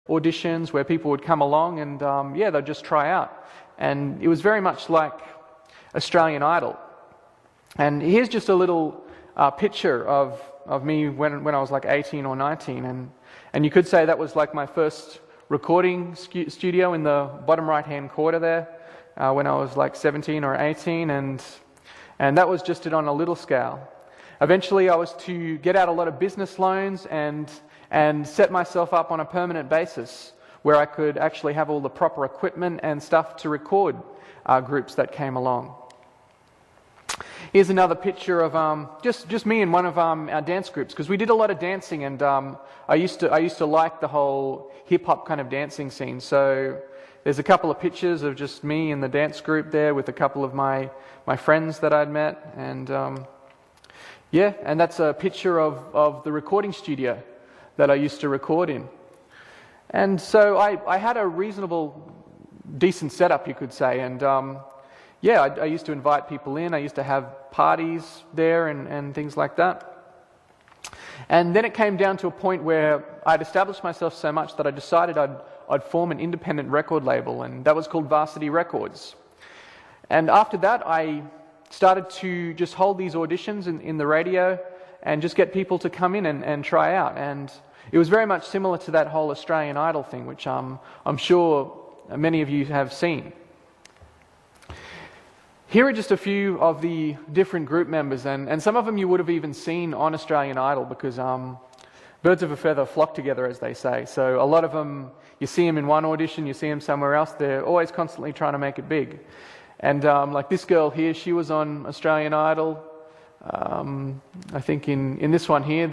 auditions where people would come along and they'd just try out. And it was very much like Australian Idol. And here's just a little picture of me when I was like 18 or 19. And you could say that was like my first recording studio in the bottom right-hand corner there when I was like 17 or 18. And that was just it on a little scale. Eventually I was to get out a lot of business loans and set myself up on a permanent basis where I could actually have all the proper equipment and stuff to record groups that came along. Here's another picture of just me in one of our dance groups, because we did a lot of dancing, and I used to like the whole hip-hop kind of dancing scene. So there's a couple of pictures of just me in the dance group there with a couple of my friends that I'd met, and and that's a picture of the recording studio that I used to record in. And so I had a reasonable, decent setup, you could say, and I used to invite people in. I used to have parties there and things like that. And then it came down to a point where I'd established myself so much that I decided I'd form an independent record label, and that was called Varsity Records. And after that, I started to just hold these auditions in the radio and just get people to come in and try out. And it was very much similar to that whole Australian Idol thing, which I'm sure many of you have seen. Here are just a few of the different group members, and some of them you would have even seen on Australian Idol, because birds of a feather flock together, as they say. So a lot of them, you see them in one audition, you see them somewhere else. They're always constantly trying to make it big. And like this girl here, she was on Australian Idol. I think in this one here,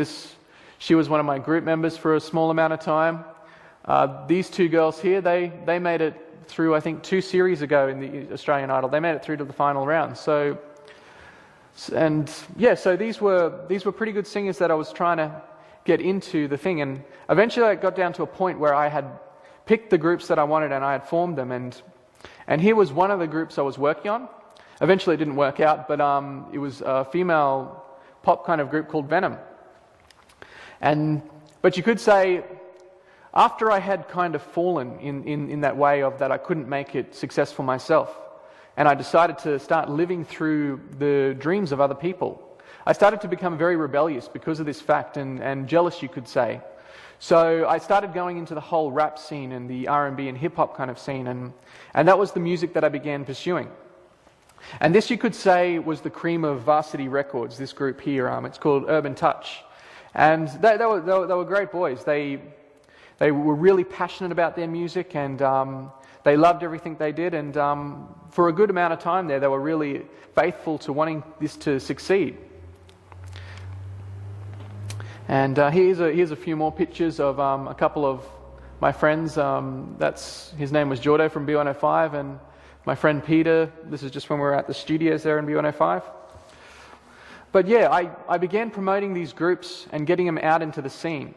she was one of my group members for a small amount of time. These two girls here, they made it through, I think, 2 series ago in the Australian Idol. They made it through to the final round. So these were pretty good singers that I was trying to get into the thing. And eventually I got down to a point where I had picked the groups that I wanted and I had formed them. And here was one of the groups I was working on. Eventually it didn't work out, but it was a female pop kind of group called Venom. But you could say, after I had kind of fallen in that way of that I couldn't make it successful myself, and I decided to start living through the dreams of other people, I started to become very rebellious because of this fact, and jealous, you could say. So I started going into the whole rap scene and the R&B and hip-hop kind of scene, and that was the music that I began pursuing. And this, you could say, was the cream of Varsity Records, this group here. It's called Urban Touch. And they were great boys. They were really passionate about their music, and they loved everything they did. And for a good amount of time there, they were really faithful to wanting this to succeed. And here's a few more pictures of a couple of my friends. His name was Jordo from B105, and my friend Peter. This is just when we were at the studios there in B105. But yeah, I began promoting these groups and getting them out into the scene.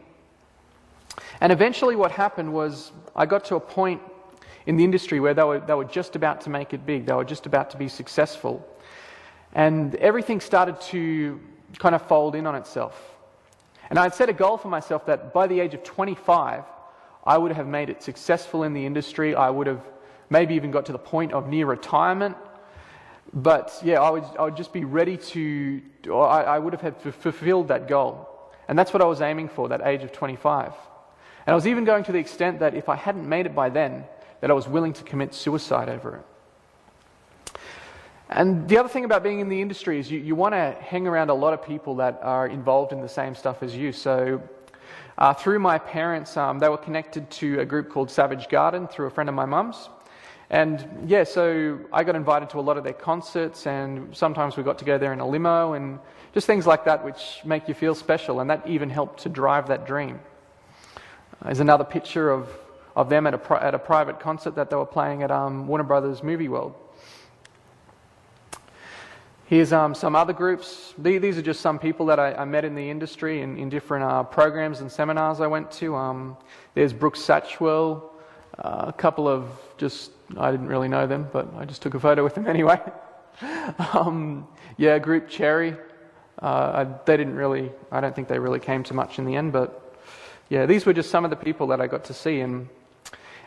And eventually what happened was I got to a point in the industry where they were just about to make it big. They were just about to be successful. And everything started to kind of fold in on itself. And I'd set a goal for myself that by the age of 25, I would have made it successful in the industry. I would have maybe even got to the point of near retirement. But yeah, I would just be ready I would have had fulfilled that goal. And that's what I was aiming for, that age of 25. And I was even going to the extent that if I hadn't made it by then, that I was willing to commit suicide over it. And the other thing about being in the industry is you want to hang around a lot of people that are involved in the same stuff as you. So through my parents, they were connected to a group called Savage Garden through a friend of my mum's. And yeah, so I got invited to a lot of their concerts, and sometimes we got to go there in a limo and just things like that which make you feel special, and that even helped to drive that dream. There's another picture of them at a private concert that they were playing at Warner Brothers Movie World. Here's some other groups. These are just some people that I met in the industry in different programs and seminars I went to. There's Brooks Satchwell, a couple of I didn't really know them, but I just took a photo with them anyway. Group Cherry. I don't think they really came to much in the end, but yeah, these were just some of the people that I got to see. And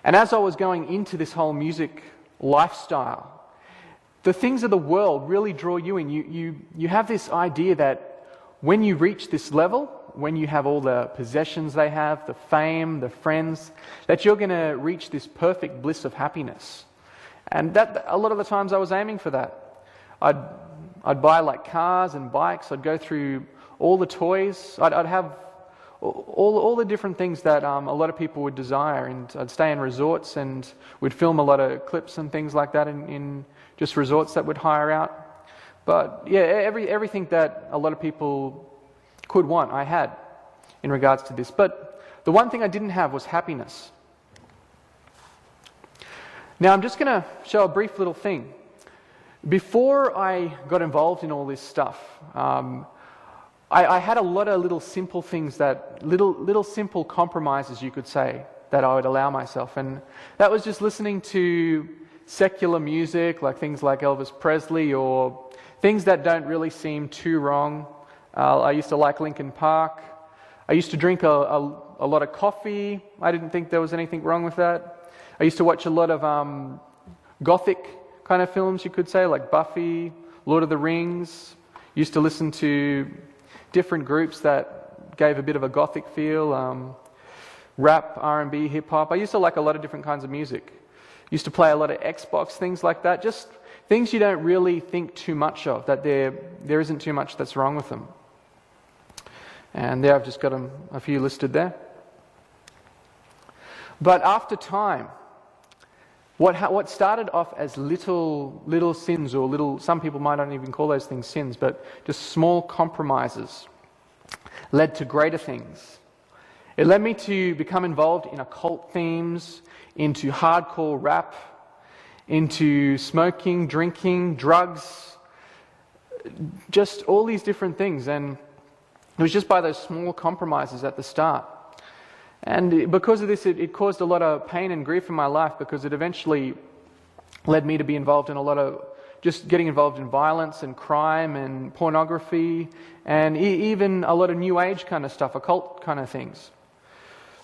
as I was going into this whole music lifestyle, the things of the world really draw you in. You have this idea that when you reach this level, when you have all the possessions they have, the fame, the friends, that you're going to reach this perfect bliss of happiness. And that, a lot of the times I was aiming for that. I'd buy like cars and bikes. I'd go through all the toys. I'd have all the different things that a lot of people would desire. And I'd stay in resorts, and we'd film a lot of clips and things like that in just resorts that would hire out. But yeah, everything that a lot of people could want, I had in regards to this. But the one thing I didn't have was happiness. Now I'm just going to show a brief little thing. Before I got involved in all this stuff, I had a lot of little simple things, little simple compromises, you could say, that I would allow myself. And that was just listening to secular music, like things like Elvis Presley, or things that don't really seem too wrong. I used to like Linkin Park. I used to drink a lot of coffee. I didn't think there was anything wrong with that. I used to watch a lot of gothic kind of films, you could say, like Buffy, Lord of the Rings. Used to listen to different groups that gave a bit of a gothic feel, rap, R&B, hip-hop. I used to like a lot of different kinds of music. Used to play a lot of Xbox, things like that. Just things you don't really think too much of, that there isn't too much that's wrong with them. And there I've just got a few listed there. But after time, what started off as little sins, or some people might not even call those things sins, but just small compromises, led to greater things. It led me to become involved in occult themes, into hardcore rap, into smoking, drinking, drugs, just all these different things. And it was just by those small compromises at the start. And because of this, it caused a lot of pain and grief in my life, because it eventually led me to be involved in just getting involved in violence and crime and pornography, and even a lot of New Age kind of stuff, occult kind of things.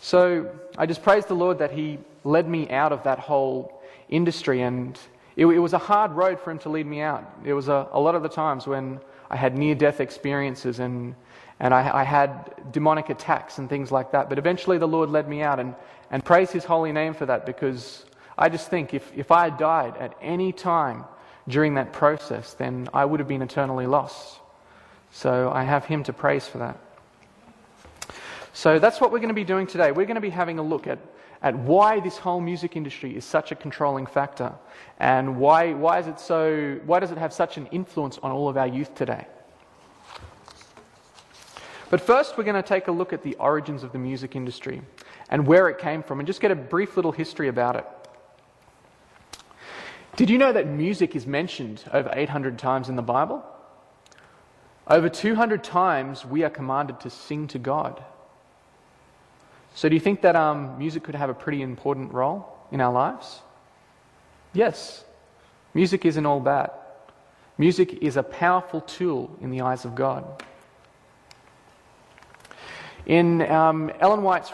So I just praise the Lord that He led me out of that whole industry, and it was a hard road for Him to lead me out. It was a lot of the times when I had near-death experiences and I had demonic attacks and things like that. But eventually the Lord led me out, and praise His holy name for that, because I just think if I had died at any time during that process, then I would have been eternally lost. So I have Him to praise for that. So that's what we're going to be doing today. We're going to be having a look at why this whole music industry is such a controlling factor, and why does it have such an influence on all of our youth today. But first, we're going to take a look at the origins of the music industry and where it came from, and just get a brief little history about it. Did you know that music is mentioned over 800 times in the Bible? Over 200 times we are commanded to sing to God. So do you think that music could have a pretty important role in our lives? Yes. Music isn't all bad. Music is a powerful tool in the eyes of God. In Ellen White's